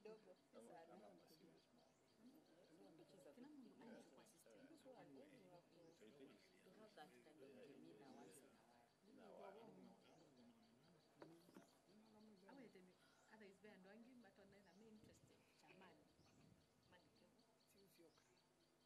kidogo sana. Kila mtu anachukua system. So I hope you have that kind of demeanor once in a while. Other is very annoying, but on the main interesting. Chaman. I think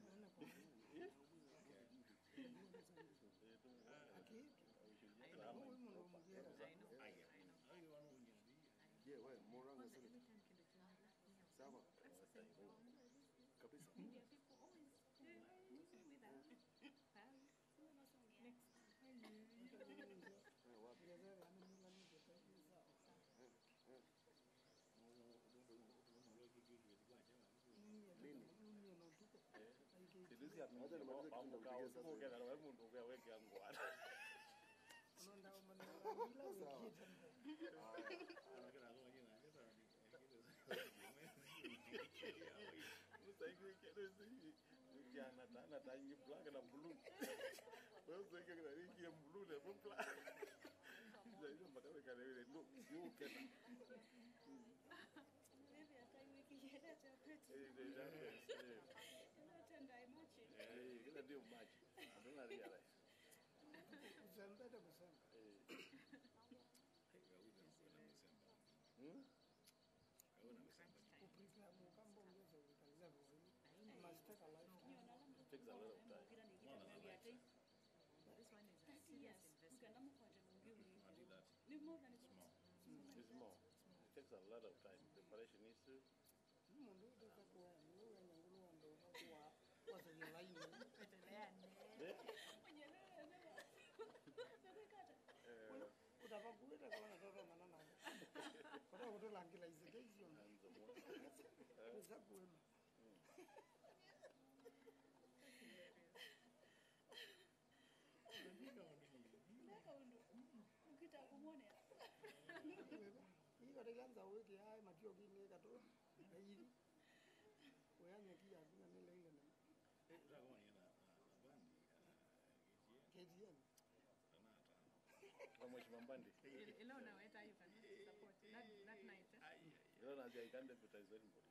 you need to put your documents in a system. So you can crash that. And again, like. What? Yeah, well, more on Sama. Kabisa. Media people always with that. Next. Black and blue. Well, thinking that he came blue, they won't black. Look, you can. Maybe I think we can get that. Hey, you do much. I don't realize. Takes a lot of time. This one is a serious investment. It's more. It takes a lot of time. Preparation is to. How much Mambandi? Ilona, where you can support that night. Ilona, I can't advertise anymore.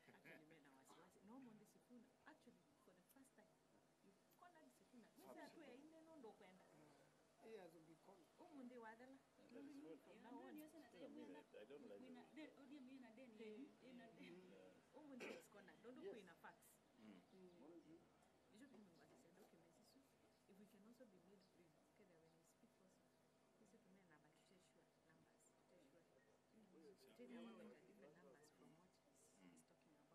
Actually, men are no more discipline. Actually, for the first time, you call that discipline. What's that way? In the no kwenda. Yes, will be called. Munde wadala. I don't like it. Munde is corner. Don't do in a fax. You should remember what is a document. If we can also be made free, together when we speak for this is men about sure numbers. Take away with the different numbers from what he's talking about. We should do it.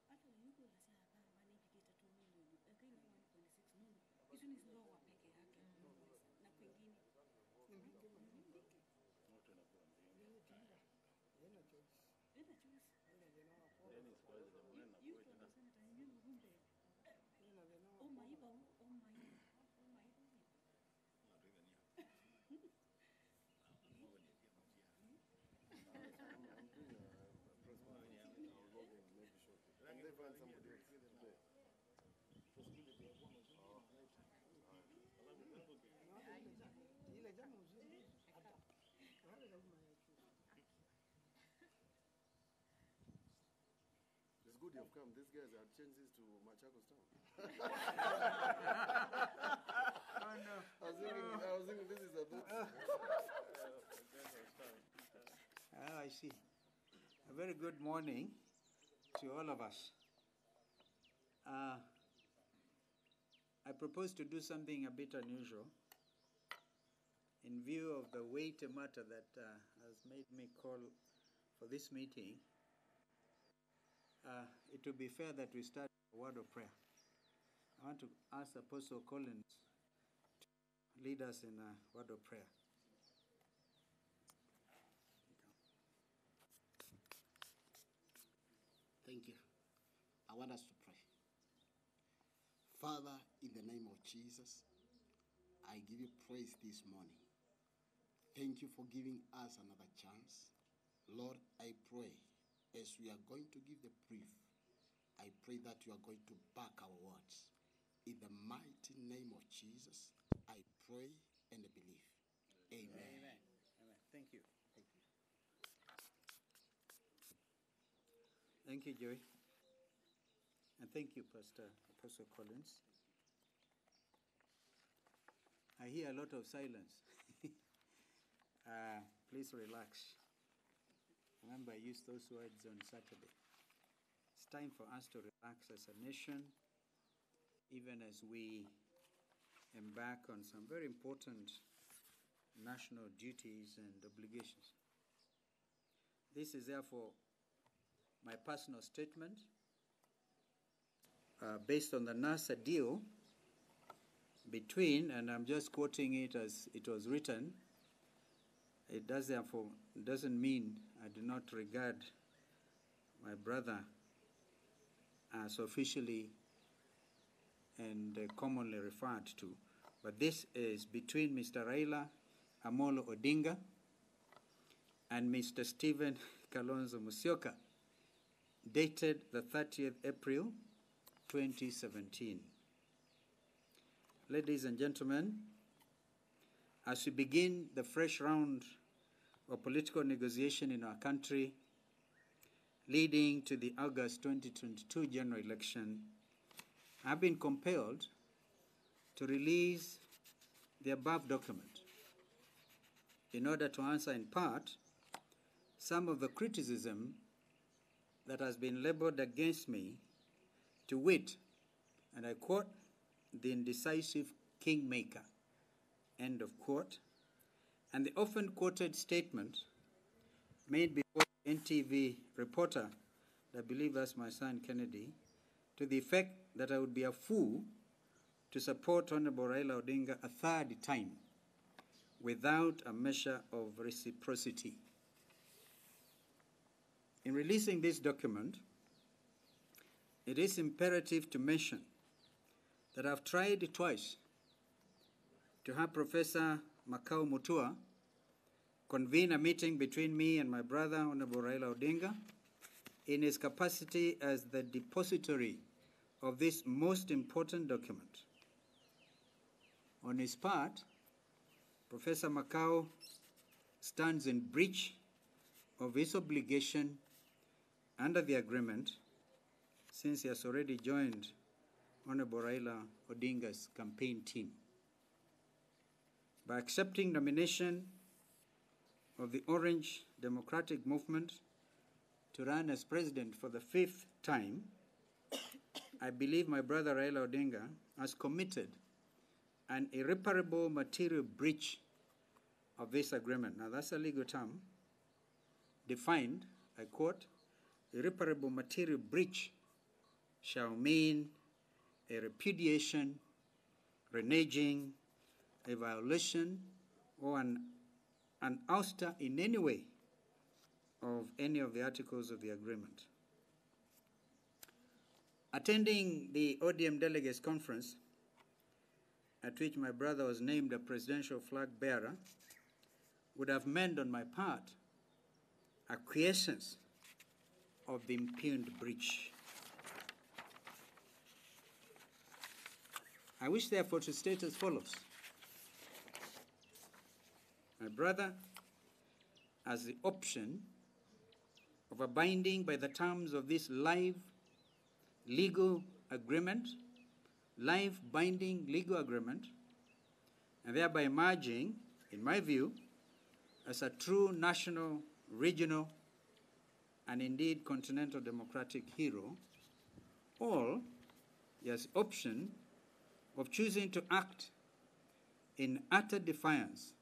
Actually, you could say about money to get 2 million. Again, 1.6 million. Hizo ni lower peke yake na kwingine It's good you've come. These guys have changed this to Machakos town. Oh no. I was thinking this is a book. I see. A very good morning to all of us. I propose to do something a bit unusual in view of the weighty matter that has made me call for this meeting. It would be fair that we start with a word of prayer. I want to ask Apostle Collins to lead us in a word of prayer. I want us to pray. Father, in the name of Jesus, I give you praise this morning. Thank you for giving us another chance. Lord, I pray as we are going to give the brief, I pray that you are going to back our words. In the mighty name of Jesus, I pray and believe. Amen. Amen. Amen. Thank you. Thank you. Thank you, Joey. And thank you, Pastor Apostle Collins. I hear a lot of silence. Please relax. Remember, I used those words on Saturday. It's time for us to relax as a nation, even as we embark on some very important national duties and obligations. This is therefore my personal statement based on the NASA deal between, and I'm just quoting it as it was written. It doesn't mean I do not regard my brother as officially and commonly referred to, but this is between Mr. Raila Amolo Odinga and Mr. Stephen Kalonzo Musyoka, dated the 30th April 2017. Ladies and gentlemen, as we begin the fresh round of political negotiation in our country, leading to the August 2022 general election, I've been compelled to release the above document in order to answer in part some of the criticism that has been leveled against me, to wit, and I quote, the indecisive kingmaker, end of quote, and the often quoted statement made before NTV reporter, I believe that's my son Kennedy, to the effect that I would be a fool to support Honorable Raila Odinga a third time without a measure of reciprocity. In releasing this document, it is imperative to mention that I've tried twice to have Professor Makau Mutua convene a meeting between me and my brother, Honorable Raila Odinga, in his capacity as the depository of this most important document. On his part, Professor Makau stands in breach of his obligation under the agreement, since he has already joined Honorable Raila Odinga's campaign team. By accepting nomination of the Orange Democratic Movement to run as president for the 5th time, I believe my brother Raila Odinga has committed an irreparable material breach of this agreement. Now that's a legal term defined, I quote, irreparable material breach shall mean a repudiation, reneging, a violation, or an ouster in any way of any of the articles of the agreement. Attending the ODM Delegates Conference, at which my brother was named a presidential flag bearer, would have meant on my part acquiescence of the impugned breach. I wish therefore to state as follows. My brother has the option of abiding by the terms of this live legal agreement, live binding legal agreement, and thereby emerging, in my view, as a true national, regional, and indeed continental democratic hero, or he has the option of choosing to act in utter defiance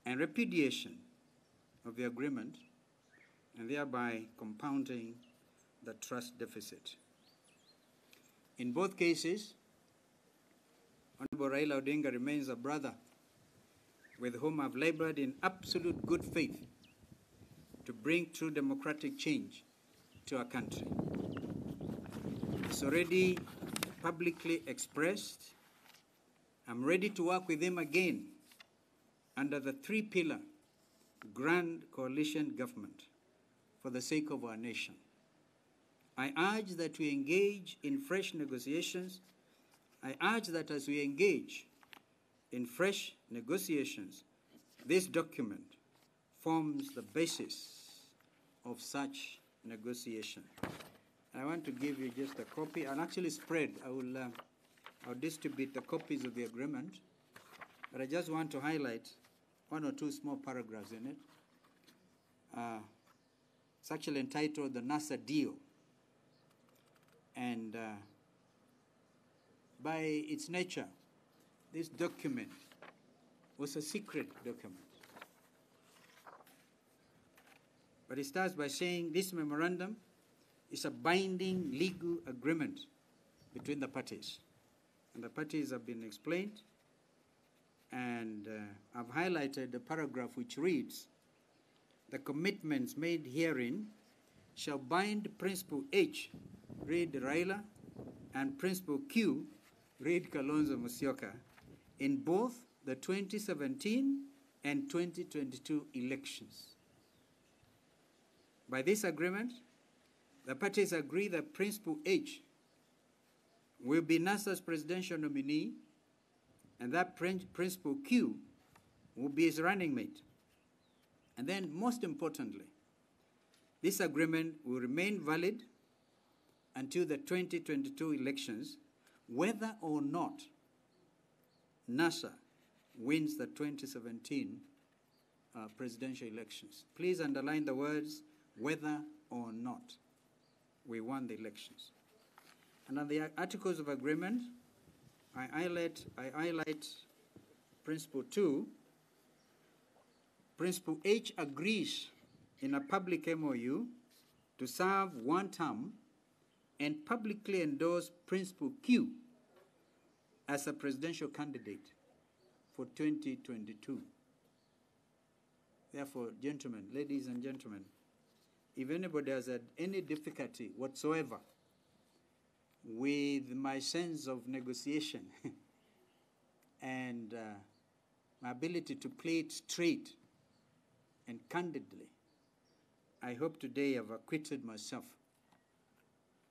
and repudiation of the agreement, and thereby compounding the trust deficit. In both cases, Honorable Raila Odinga remains a brother with whom I've labored in absolute good faith to bring true democratic change to our country. It's already publicly expressed. I'm ready to work with him again under the three-pillar grand coalition government for the sake of our nation. I urge that we engage in fresh negotiations. I urge that as we engage in fresh negotiations, this document forms the basis of such negotiation. I want to give you just a copy. I'll actually spread. I'll distribute the copies of the agreement, but I just want to highlight one or two small paragraphs in it. It's actually entitled the NASA Deal. And by its nature, this document was a secret document. But it starts by saying this memorandum is a binding legal agreement between the parties. And the parties have been explained. And I've highlighted the paragraph which reads, the commitments made herein shall bind Principle H, read Raila, and Principle Q, read Kalonzo Musyoka, in both the 2017 and 2022 elections. By this agreement, the parties agree that Principle H will be NASA's presidential nominee, and that Principle Q will be his running mate. And then, most importantly, this agreement will remain valid until the 2022 elections, whether or not NASA wins the 2017 presidential elections. Please underline the words, whether or not we won the elections. And on the Articles of Agreement, I highlight Principle 2. Principle H agrees in a public MOU to serve one term and publicly endorse Principle Q as a presidential candidate for 2022. Therefore, gentlemen, ladies and gentlemen, if anybody has had any difficulty whatsoever with my sense of negotiation and my ability to play it straight and candidly, I hope today I've acquitted myself.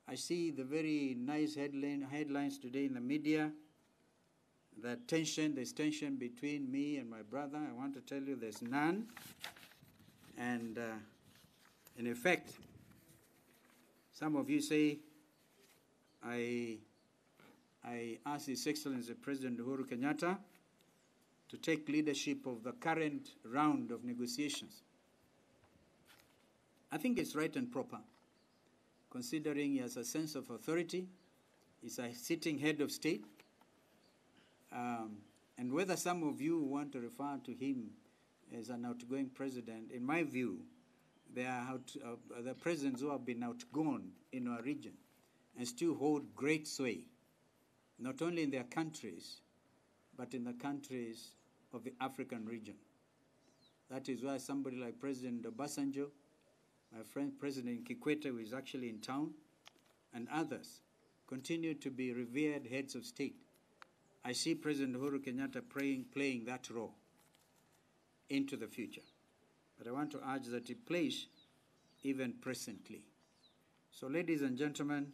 I see the very nice headlines today in the media, that there's tension between me and my brother. I want to tell you there's none. And in effect, some of you say, I asked His Excellency President Uhuru Kenyatta to take leadership of the current round of negotiations. I think it's right and proper, considering he has a sense of authority, he's a sitting head of state, and whether some of you want to refer to him as an outgoing president, in my view, there are the presidents who have been outgone in our region and still hold great sway, not only in their countries, but in the countries of the African region. That is why somebody like President Obasanjo, my friend President Kikwete, who is actually in town, and others continue to be revered heads of state. I see President Uhuru Kenyatta playing that role into the future. But I want to urge that he plays even presently. So, ladies and gentlemen,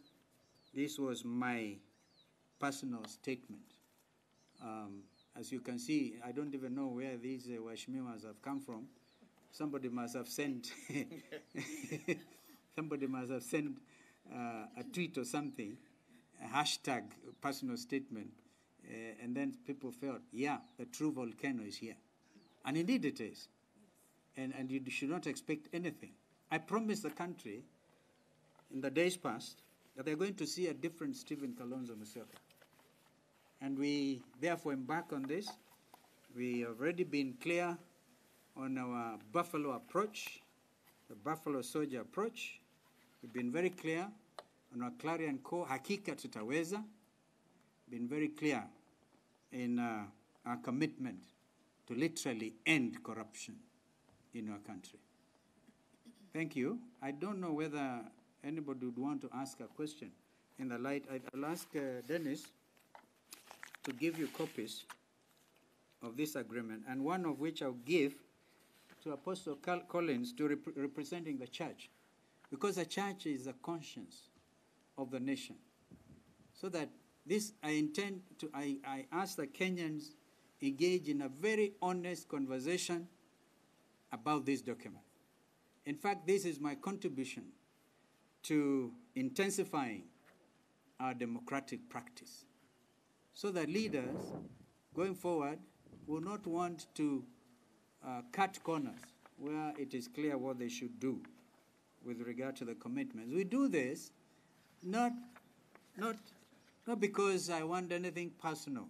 this was my personal statement. As you can see, I don't even know where these washmimas have come from. Somebody must have sent a tweet or something, a hashtag personal statement, and then people felt, yeah, the true volcano is here. And indeed it is. And you should not expect anything. I promised the country in the days past that they're going to see a different Stephen Kalonzo Musyoka. And we therefore embark on this. We have already been clear on our Buffalo approach, the Buffalo Soldier approach. We've been very clear on our Clarion Call, Hakika Tutaweza. Been very clear in our commitment to literally end corruption in our country. Thank you. I don't know whether anybody would want to ask a question. in the light, I'll ask Dennis to give you copies of this agreement, and one of which I'll give to Apostle Collins to representing the church, because the church is the conscience of the nation. So that this, I ask the Kenyans engage in a very honest conversation about this document. In fact, this is my contribution to intensifying our democratic practice, so that leaders going forward will not want to cut corners where it is clear what they should do with regard to the commitments. We do this not because I want anything personal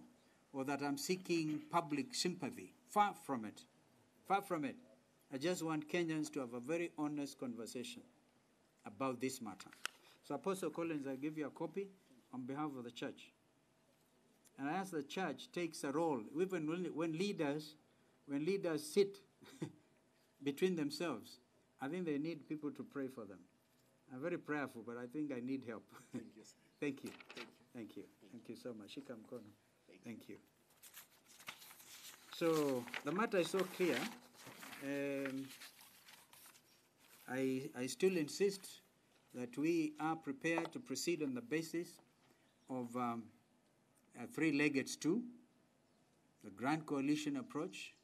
or that I'm seeking public sympathy. Far from it. Far from it. I just want Kenyans to have a very honest conversation about this matter. So Apostle Collins, I give you a copy on behalf of the church. And I ask the church takes a role, even when leaders sit between themselves. I think they need people to pray for them. I'm very prayerful, but I think I need help. Thank you, sir. Thank you. Thank you. Thank you. Thank you so much. Shika mkono. Thank you. So the matter is so clear. I still insist that we are prepared to proceed on the basis of a three-legged stool, the Grand Coalition approach,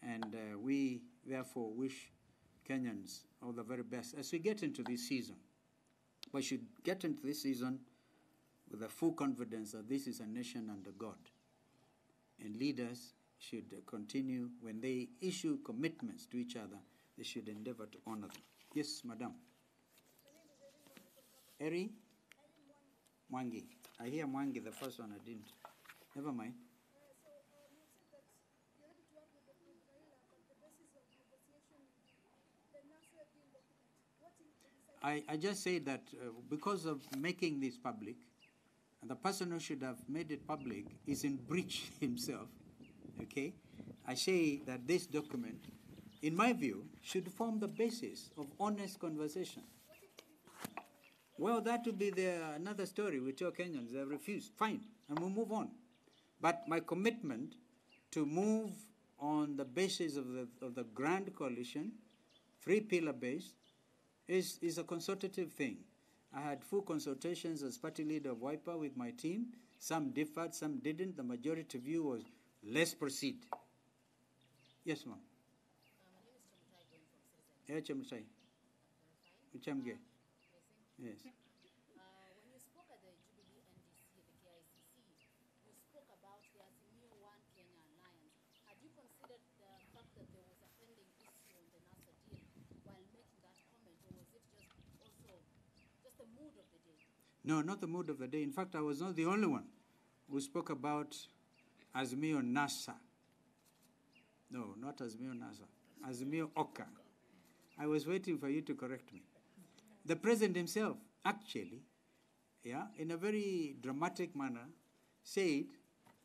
and we therefore wish Kenyans all the very best as we get into this season. We should get into this season with a full confidence that this is a nation under God, and leaders should continue, when they issue commitments to each other, they should endeavor to honor them. Yes, madam. Eri? Mwangi. I hear Mwangi, the first one I didn't. Never mind. So you said that you're able to work with Raila, but the basis of negotiation the NASA deal document. What is the I just say that because of making this public, and the person who should have made it public is in breach himself, okay? I say that this document, in my view, should form the basis of honest conversation. Well, that would be another story. We tell Kenyans they refuse. Fine, and we'll move on. But my commitment to move on the basis of the Grand Coalition, three-pillar base, is a consultative thing. I had full consultations as party leader of Wiper with my team. Some differed, some didn't. The majority view was, let's proceed. Yes, ma'am. My name is Chamutai, going from Citizen. Yes. When you spoke at the Jubilee NDC, the KICC, you spoke about there's a new One Kenya Alliance. Had you considered the fact that there was a pending issue on the NASA deal while making that comment, or was it just the mood of the day? No, not the mood of the day. In fact, I was not the only one who spoke about Azimio NASA. No, not Azimio NASA. Azimio Oka. I was waiting for you to correct me. The president himself, actually, in a very dramatic manner, said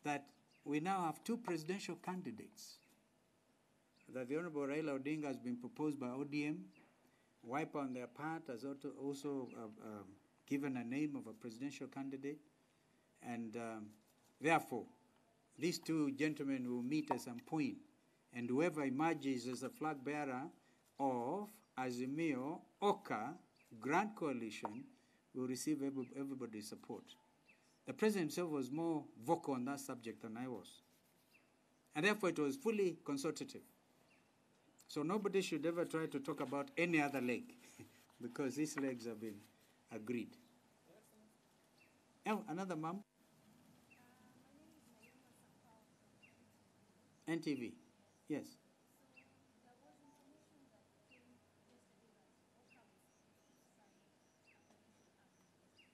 that we now have two presidential candidates. That the Honorable Raila Odinga has been proposed by ODM. Wiper on their part has also given a name of a presidential candidate. And therefore, these two gentlemen will meet at some point. And whoever emerges as a flag bearer of Azimio Oka Grand Coalition will receive everybody's support. The president himself was more vocal on that subject than I was. And therefore it was fully consultative. So nobody should ever try to talk about any other leg because these legs have been agreed. Oh, another ma'am? NTV. Yes.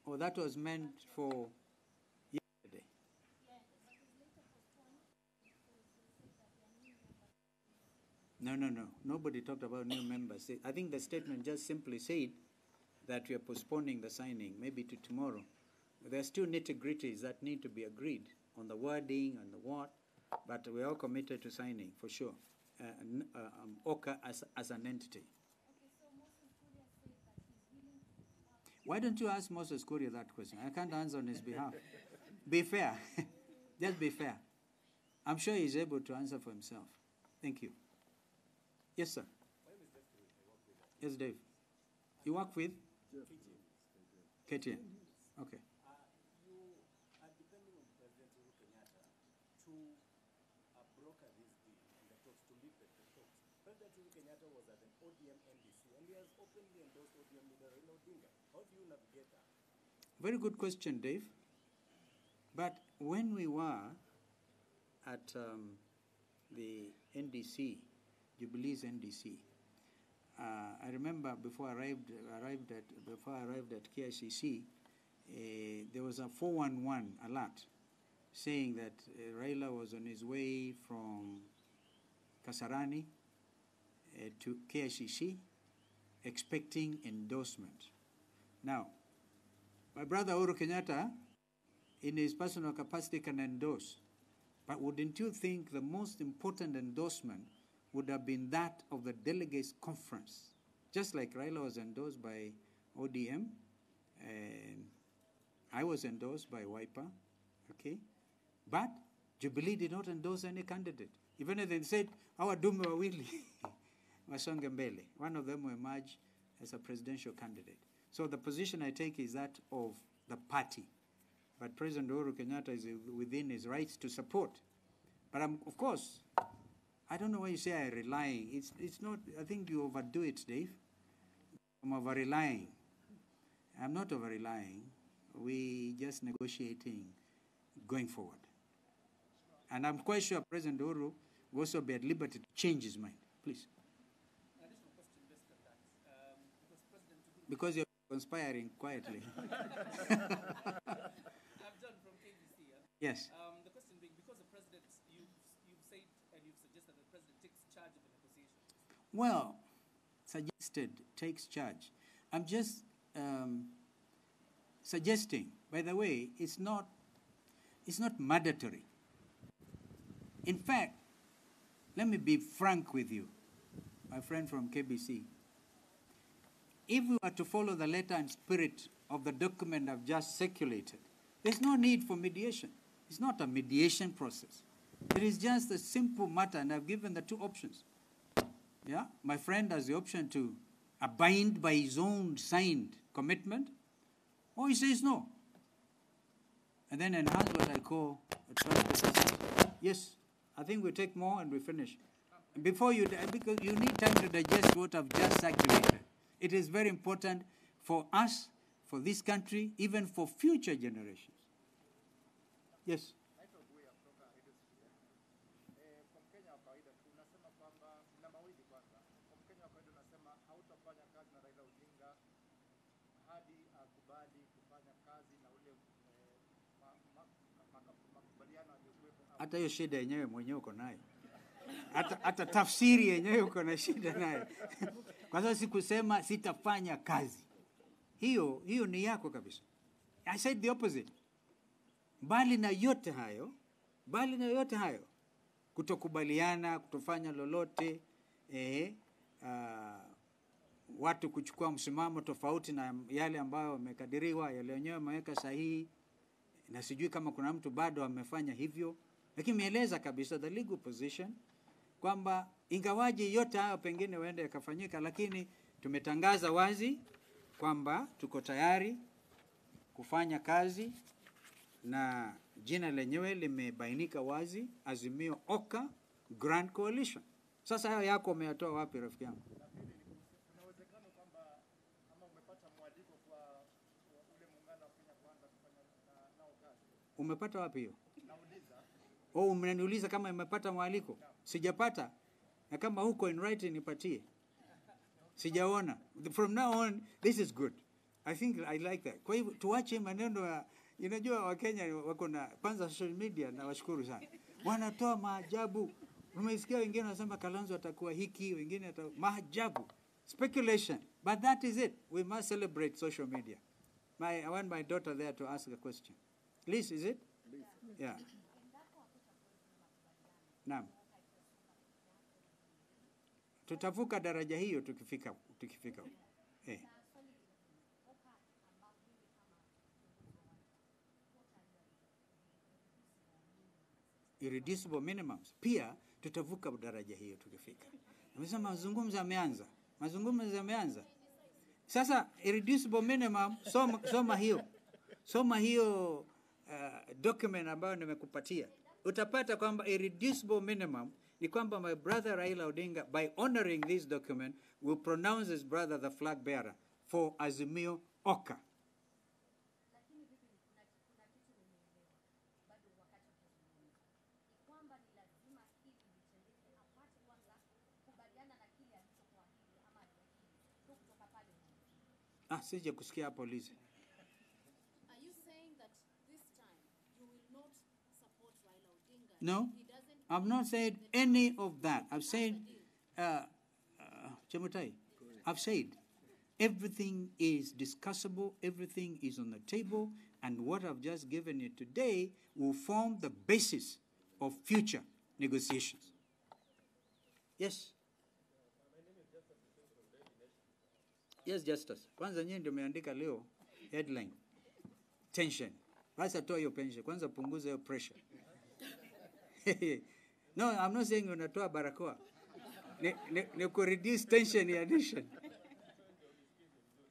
Oh, that was meant for yesterday. No. Nobody talked about new members. I think the statement just simply said that we are postponing the signing, maybe to tomorrow. There are still nitty-gritties that need to be agreed on the wording and the what, but we're all committed to signing, for sure. OCA as an entity. Why don't you ask Moses Kuria that question? I can't answer on his behalf. Be fair. Just be fair. I'm sure he's able to answer for himself. Thank you. Yes, sir. Yes, Dave. You work with? KTN. Okay. You are depending on President Uhuru Kenyatta to broker this deal and the talks, to lead the talks. President Uhuru Kenyatta was at an ODM NDC and he has openly endorsed ODM leader Raila Odinga. How do you navigate that? Very good question, Dave. But when we were at the NDC, Jubilee's NDC, I remember before I arrived at KICC, there was a 411 alert saying that Raila was on his way from Kasarani to KICC, expecting endorsement. Now, my brother Uhuru Kenyatta, in his personal capacity, can endorse. But wouldn't you think the most important endorsement would have been that of the delegates conference? Just like Raila was endorsed by ODM, and I was endorsed by Wiper, okay? But Jubilee did not endorse any candidate. Even if they said, our Dume Wawili, Masonge Mbele, one of them will emerge as a presidential candidate. So the position I take is that of the party. But President Uhuru Kenyatta is within his rights to support. But of course, I don't know why you say I'm relying. It's not, I think you overdo it, Dave. I'm over-relying. I'm not over-relying. We just negotiating going forward. And I'm quite sure President Uhuru will also be at liberty to change his mind. Please. Additional question based on that. Because you're conspiring quietly. I'm John from KBC. Yes. The question being, because the president, you've said and you've suggested that the president takes charge of the negotiations. Well, suggested takes charge. I'm just suggesting. By the way, it's not mandatory. In fact, let me be frank with you, my friend from KBC. If we were to follow the letter and spirit of the document I've just circulated, there's no need for mediation. It's not a mediation process. It is just a simple matter, and I've given the two options. Yeah, my friend has the option to abide by his own signed commitment, or he says no. And then enhance what I call a trust. Yes, I think we take more and we finish. Before you, because you need time to digest what I've just circulated. It is very important for us, for this country, even for future generations. Yes. Hata hiyo shida yenyewe mwenyewe uko nayo. Hata tafsiri yenyewe uko na shida nayo. Kwa sababu sikusema sitafanya kazi. Hiyo ni yako kabisa. I said the opposite. Bali na yote hayo, kutokubaliana, kutofanya lolote, watu kuchukua msimamo tofauti na yale ambayo wamekadiriwa, yale wenyewe wameweka sahihi, na sijui kama kuna mtu bado amefanya hivyo, lakini mieleza kabisa the legal position kwamba ingawaje yote hayo pengine waende yakafanyika, lakini tumetangaza wazi kwamba tuko tayari kufanya kazi, na jina lenyewe limebainika wazi, Azimio Oka Grand Coalition. Sasa hayo yako umeyatoa wapi, rafiki yangu? Unawezekana kwamba ama umepata mwaliko kwa ule muungano wa Kenya Kwanza kufanya nao kazi. Umepata wapi hiyo? Nauliza. Mnaniuliza kama nimepata mwaliko? No. Sijapata. Na kama huko in writing nipatie. Sijaona. From now on, this is good. I think I like that. Kwa hivyo tuache maneno ya, unajua Wakenya wako na kwanza social media, na washukuru sana. Wanatoa maajabu. Umesikia wengine wanasema Kalonzo atakuwa hiki, wengine maajabu. Speculation. But that is it. We must celebrate social media. I want my daughter there to ask a question. Liz, is it? Yeah. Naam. Tutavuka daraja hiyo tukifika. irreducible minimums, pia tutavuka daraja hiyo tukifika. Amesema mazungumzo yameanza. Sasa irreducible minimum, soma hiyo document ambayo nimekupatia. Utapata kwamba irreducible minimum ni kwamba my brother Raila Odinga, by honoring this document, will pronounce his brother the flag bearer for Azimio Oka. Sija kusikia polisi. Are you saying that this time you will not support Raila Odinga? No, I've not said any of that. I've said, Chemutai, I've said everything is discussable, everything is on the table, and what I've just given you today will form the basis of future negotiations. Yes. Yes, Justice. Kwanza nyinyi ndio umeandika leo headline. Tension. Basi toa hiyo pension. Kwanza punguza hiyo pressure. No, I'm not saying unatoa barakoa. Ni ku reduce tension in addition.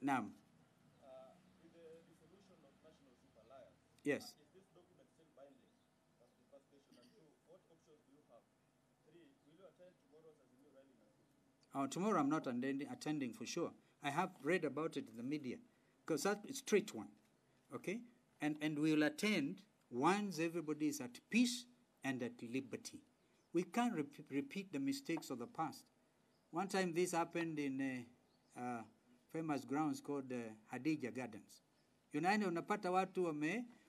Naam. With the dissolution of National Super Alliance, Yes. is this document still binding? That's the first question. And two, what options do you have? Three, will you attend tomorrow's Azimio rally? Tomorrow I'm not attending for sure. I have read about it in the media, because that's a straight one, okay? And we will attend once everybody is at peace and at liberty. We can't repeat the mistakes of the past. One time this happened in a famous grounds called Hadija Gardens. Unapata watu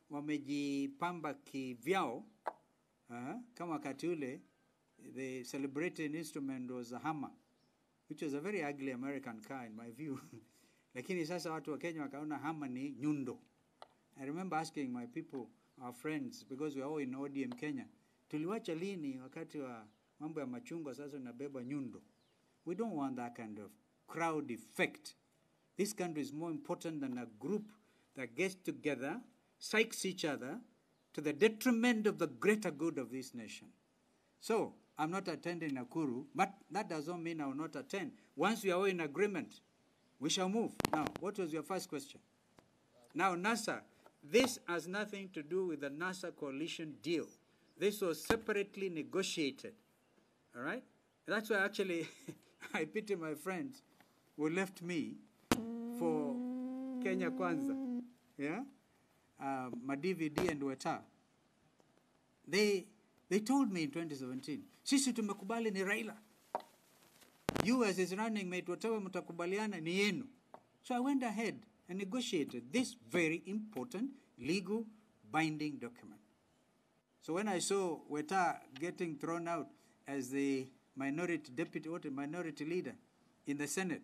wamejipamba kivyao, kama wakati ule, the celebrated instrument was a hammer, which was a very ugly American car in my view. Lakini sasa watu wa Kenya wakaona hammer ni nyundo. I remember asking my people, our friends, because we are all in ODM Kenya, tuliwacha lini wakati wa mambo ya machungwa sasa unabeba nyundo? We don't want that kind of crowd effect. This country is more important than a group that gets together, psychs each other, to the detriment of the greater good of this nation. So, I'm not attending Nakuru, but that does not mean I will not attend. Once we are all in agreement, we shall move. Now, what was your first question? Now, NASA, this has nothing to do with the NASA coalition deal. This was separately negotiated, all right? That's why actually I pity my friends who left me for Kenya Kwanza, yeah? Madividi and Weta. They told me in 2017, sisi tumekubali ni Raila. You as his running mate, whatever mtakubaliana ni yenu. So I went ahead and negotiated this very important legal binding document. So when I saw Weta getting thrown out as the minority leader in the Senate,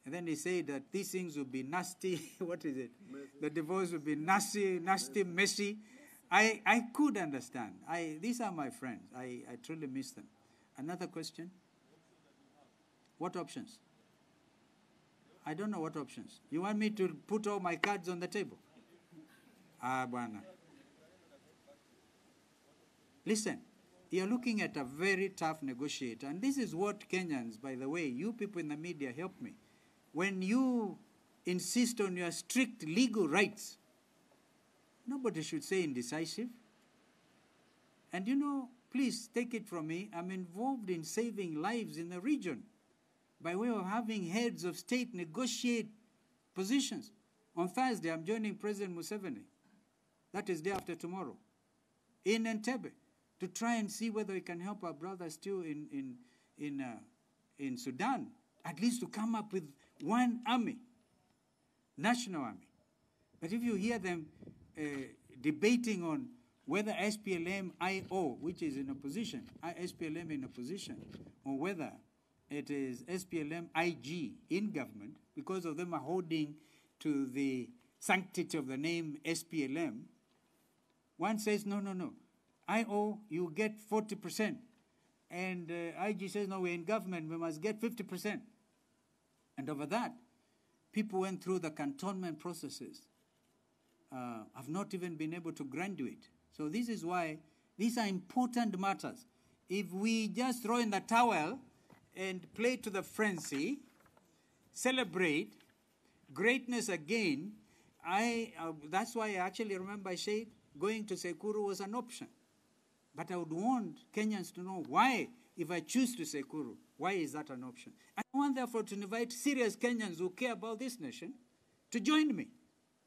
and then he said that these things would be nasty, what is it? Messy. The divorce would be nasty, messy. I could understand. These are my friends. I truly miss them. Another question? What options? I don't know what options. You want me to put all my cards on the table? Bwana. Listen, you're looking at a very tough negotiator. And this is what Kenyans, by the way, you people in the media help me. When you insist on your strict legal rights, nobody should say indecisive. And please take it from me, I'm involved in saving lives in the region by way of having heads of state negotiate positions. On Thursday, I'm joining President Museveni. That is day after tomorrow. In Entebbe, to try and see whether we can help our brothers still in Sudan, at least to come up with one army, national army. But if you hear them debating on whether SPLM-IO, which is in opposition, SPLM in opposition, or whether it is SPLM-IG in government, because of them are holding to the sanctity of the name SPLM, one says, no. IO, you get 40%. And IG says, no, we're in government, we must get 50%. And over that, people went through the cantonment processes. Have not even been able to graduate. So this is why These are important matters. If we just throw in the towel and play to the frenzy, celebrate greatness again, that's why I actually remember I said going to Sekuru was an option. But I would want Kenyans to know why, if I choose to Sekuru, why is that an option? I want, therefore, to invite serious Kenyans who care about this nation to join me.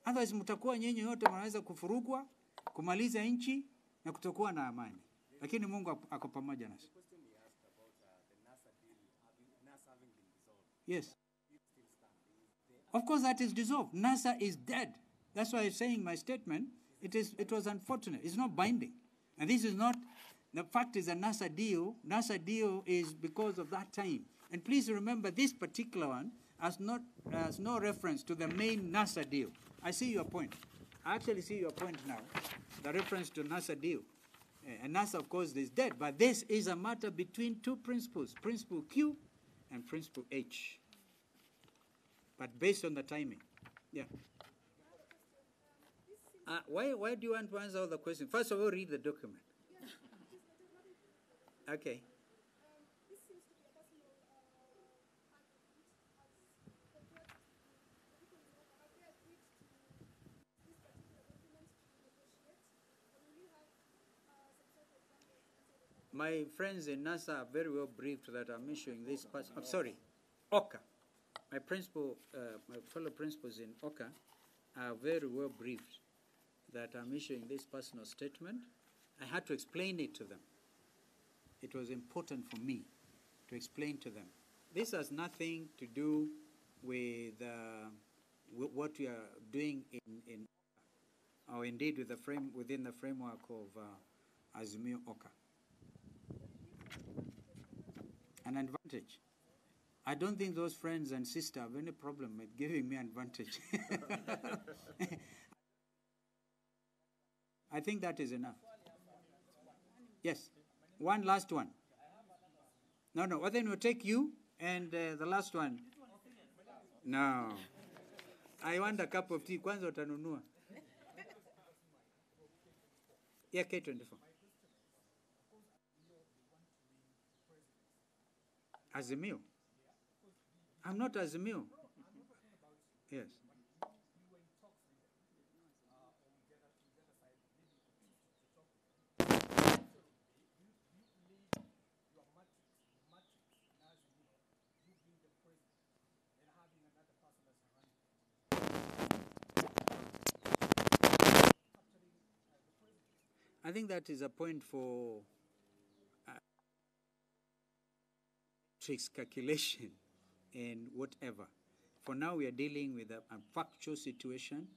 Otherwise, mtakuwa nyinyi yote mnaweza kufurugwa, kumaliza nchi na kutokuwa na amani. Lakini Mungu ako pamoja nasi. The question he asked about the NASA deal, NASA having been dissolved. Yes. Of course, that is dissolved. NASA is dead. That's why I'm saying my statement. It was unfortunate. It's not binding. And this is not, the fact is a NASA deal is because of that time. And please remember this particular one has no reference to the main NASA deal. I see your point. I actually see your point now. The reference to NASA deal. And NASA, of course, is dead. But this is a matter between two principles, Principle Q and Principle H. But based on the timing. Yeah. Why do you want to answer all the questions? First of all, read the document. Okay. This seems to be a personal argument, as the people have they agreed to this particular document to negotiate, or will you have some sort of language? My friends in NASA are very well briefed that I'm issuing this. I'm sorry, OCA. My fellow principals in OCA are very well briefed that I'm issuing this personal statement. I had to explain it to them. It was important for me to explain to them. This has nothing to do with what we are doing in or indeed within the framework of Azimio OCA. An advantage. I don't think those friends and sisters have any problem with giving me advantage. I think that is enough. Yes. One last one. No. Well, then we'll take you and the last one. No. I want a cup of tea. Kwanza utanunua. Yeah, K24. Azimio. I'm not Azimio. Yes. I think that is a point for tricks calculation and whatever. For now, we are dealing with a factual situation.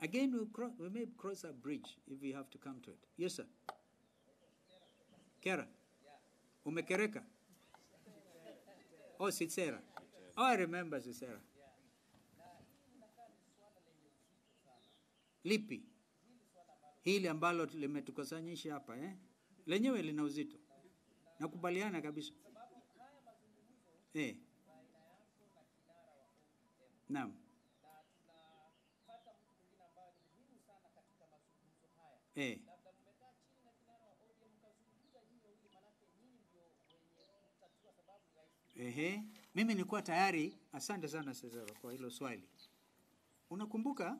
Again, we may cross a bridge if we have to come to it. Yes, sir. Kera? Umekereka? Oh, Sisera. Oh, I remember Sisera. Lipi? Hili ambalo limetukusanyisha hapa, lenyewe lina uzito. Nakubaliana kabisa. Naam. Mimi nilikuwa tayari. Asante sana Cesar kwa hilo swali. Unakumbuka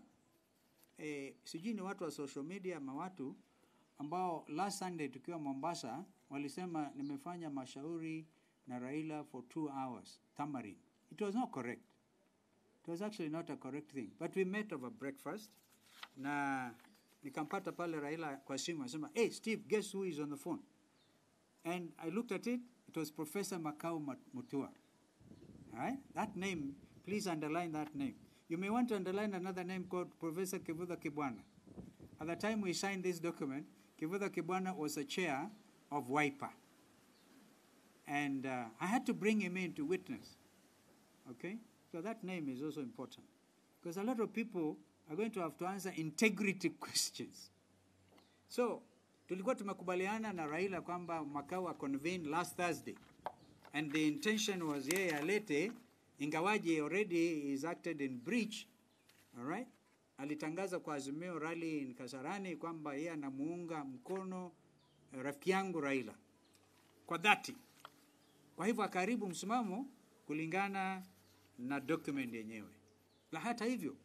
sijui ni watu wa social media ama watu ambao last Sunday tukiwa Mombasa walisema nimefanya mashauri na Raila for 2 hours. Tamarind. It was not correct. It was actually not a correct thing. But we met over breakfast. Na nikampata pale Raila kwa simu asema, "Hey Steve, guess who is on the phone?" And I looked at it. It was Professor Makau Mutua. All right? That name, please underline that name. You may want to underline another name called Professor Kivutha Kibwana. At the time we signed this document, Kivutha Kibwana was a chair of WIPA. And I had to bring him in to witness. Okay? So that name is also important. Because a lot of people are going to have to answer integrity questions. So, tulikuwa tumekubaliana na Raila kwamba Makau convened last Thursday. And the intention was yeye alete, ingawaje already is acted in breach. All right? Alitangaza kwa Azimio rally in Kasarani kwamba yeye anamuunga mkono rafiki yangu Raila kwa dhati. Kwa hivyo akaribu msimamo kulingana na document yenyewe. La hata hivyo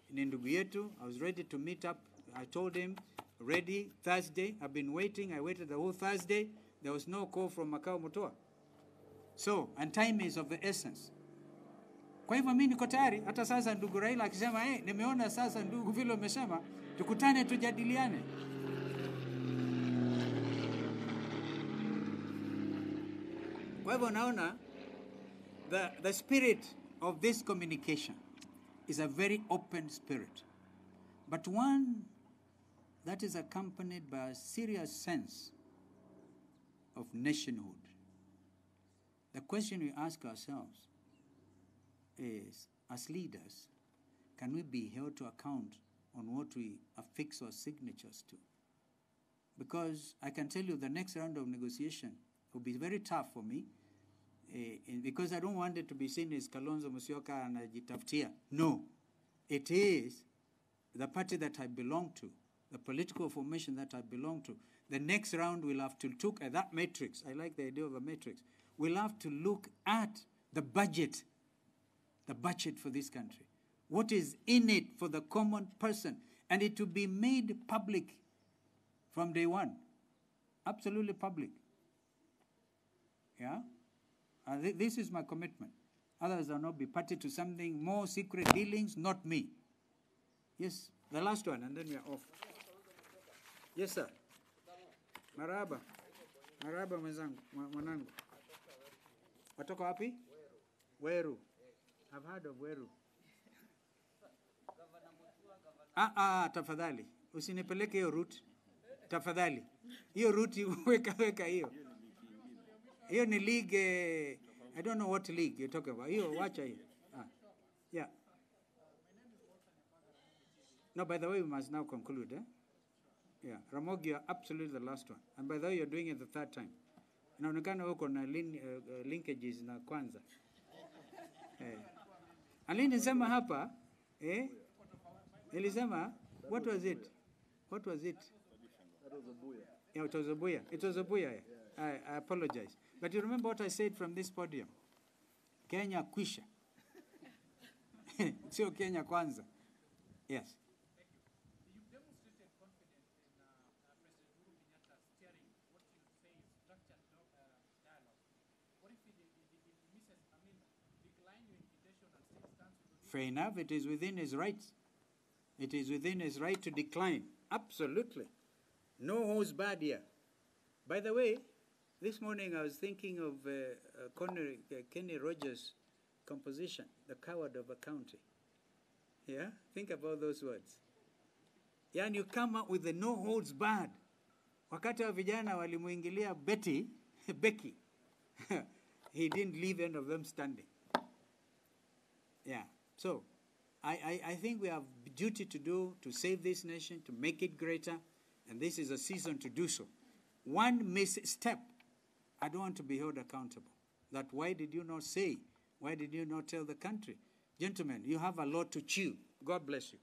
ni ndugu yetu. I was ready to meet up. I told him ready Thursday. I've been waiting. I waited the whole Thursday. There was no call from Makao Mutua. So, and time is of the essence. Kwa hivyo mimi niko tayari. Hata sasa ndugu Raila akisema nimeona sasa ndugu vile umesema tukutane tujadiliane. Kwa hivyo naona the spirit of this communication is a very open spirit, but one that is accompanied by a serious sense of nationhood. The question we ask ourselves is, as leaders, can we be held to account on what we affix our signatures to? Because I can tell you the next round of negotiation will be very tough for me, because I don't want it to be seen as Kalonzo Musyoka and Ajitaftia. No, it is the party that I belong to, the political formation that I belong to. The next round we'll have to look at that matrix. I like the idea of a matrix. We'll have to look at the budget for this country. What is in it for the common person? And it will be made public from day one. Absolutely public. Yeah? This is my commitment. Others will not be party to something more secret dealings, not me. Yes, the last one, and then we are off. Yes, sir. Maraba. Maraba mwanangu. Watoka wapi? Weru. I've heard of Weru. Tafadhali. Usinipeleke hiyo route. Tafadhali. Hiyo route weka hiyo. Hiyo ni league, I don't know what league you're talking about. Hiyo wacha hiyo. Yeah. No, by the way, we must now conclude, eh? Yeah. Ramogi, you're absolutely the last one. And by the way, you're doing it the third time. Inaonekana huko na linkages na kwanza. Alinisema hapa, nilisema, what was it? That was a buya. Yeah, it was a buya. It was a buya. Yeah. I apologize. But you remember what I said from this podium? Kenya kwisha. Sio Kenya kwanza. Yes. You demonstrated confidence in President Uhuru Kenyatta steering what you say is structured dialogue. What if he misses, decline your invitation and still stands with you? Fair enough. It is within his rights. It is within his right to decline. Absolutely. No holds barred here. By the way, this morning I was thinking of Kenny Rogers' composition, The Coward of a County. Yeah? Think about those words. Yeah, and you come up with the no holds barred. Wakati wa vijana walimuingilia Becky, he didn't leave any of them standing. Yeah. So, I think we have duty to do to save this nation, to make it greater, and this is a season to do so. One misstep, I don't want to be held accountable. That why did you not say? Why did you not tell the country? Gentlemen, you have a lot to chew. God bless you.